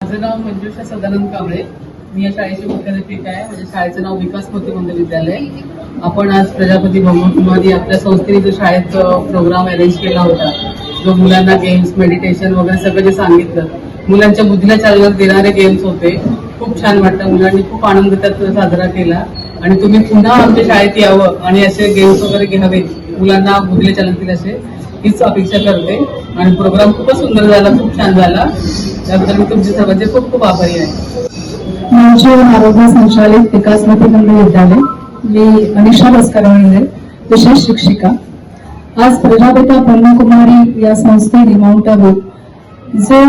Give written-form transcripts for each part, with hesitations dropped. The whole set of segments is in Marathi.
माझं नाव मंजुषा सदानंद कांबळे. मी या शाळेची मुख्याध्यापिका आहे. माझ्या शाळेचं नाव विकास मोती मंदिर विद्यालय. आपण आज प्रजापती भवनामध्ये आपल्या संस्थेने जो शाळेत प्रोग्राम अरेंज केला होता, जो मुलांना गेम्स, मेडिटेशन वगैरे सगळं जे सांगितलं, मुलांच्या बुद्धीला चालना देणारे गेम्स होते. खूप छान वाटतं. मुलांनी खूप आनंद त्यात साजरा केला आणि तुम्ही पुन्हा आमच्या शाळेत यावं आणि असे गेम्स वगैरे घ्यावे, मुलांना बुद्धीला चालना दिली असे हीच अपेक्षा करते. आणि प्रोग्राम खूपच सुंदर झाला, खूप छान झाला. त्याबद्दल मी तुमचे सर्वांचे खूप खूप आभारी आहे. माझे आरोग्य संचालित विकास मोती मंदिर विद्यालय. मी अनिशा भास्करवाडे, विशेष शिक्षिका. आज प्रजापिता ब्रह्मकुमारी या संस्थेने माउंट आबू जो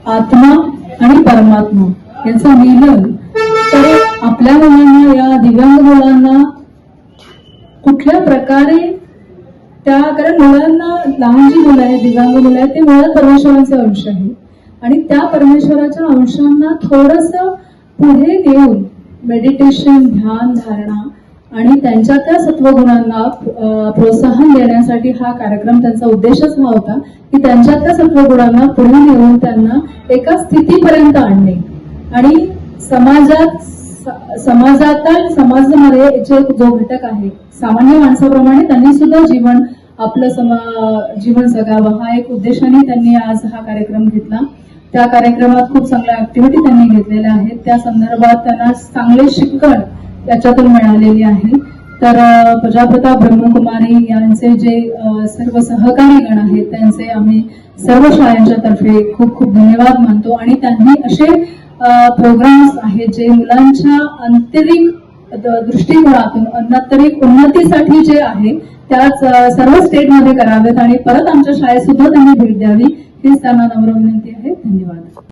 आत्मा आणि परमात्मा यांचं मिलन, तर आपल्या मुलांना, या दिव्यांग मुलांना कुठल्या प्रकारे कारण मुलांना, लहान जी मुलं आहेत, दिव्यांग मुलं आहेत, ते मुळात परमेश्वराचे अंश आहे आणि त्या परमेश्वराच्या अंशांना थोडस पुढे नेऊन मेडिटेशन, ध्यान, धारणा आणि त्यांच्या त्या सत्वगुणांना प्रोत्साहन देण्यासाठी हा कार्यक्रम, त्यांचा उद्देशच हा होता की त्यांच्या त्या सत्वगुणांना पुढे नेऊन त्यांना एका स्थितीपर्यंत आणणे आणि समाजामध्ये जो घटक आहे, सामान्य माणसाप्रमाणे त्यांनी सुद्धा आपलं जीवन जगावं, हा एक उद्देशाने त्यांनी आज हा कार्यक्रम घेतला. त्या कार्यक्रमात खूप चांगल्या ऍक्टिव्हिटी त्यांनी घेतलेल्या आहेत. त्या संदर्भात त्यांना चांगले शिक्षण त्याच्यातून मिळालेली आहे. तर प्रजापिता ब्रह्मकुमारी यांचे जे सर्व सहकारी गण आहेत, त्यांचे आम्ही सर्व शाळांच्या तर्फे खूप खूप धन्यवाद मानतो. आणि त्यांनी असे प्रोग्राम्स आहेत जे मुलांच्या आंतरिक दृष्टिकोनातून आंतरिक उन्नतीसाठी जे आहे त्याच सर्व स्टेटमध्ये करावेत आणि परत आमच्या शाळेत सुद्धा त्यांनी भेट द्यावी, हीच त्यांना नम्र विनंती आहे. धन्यवाद.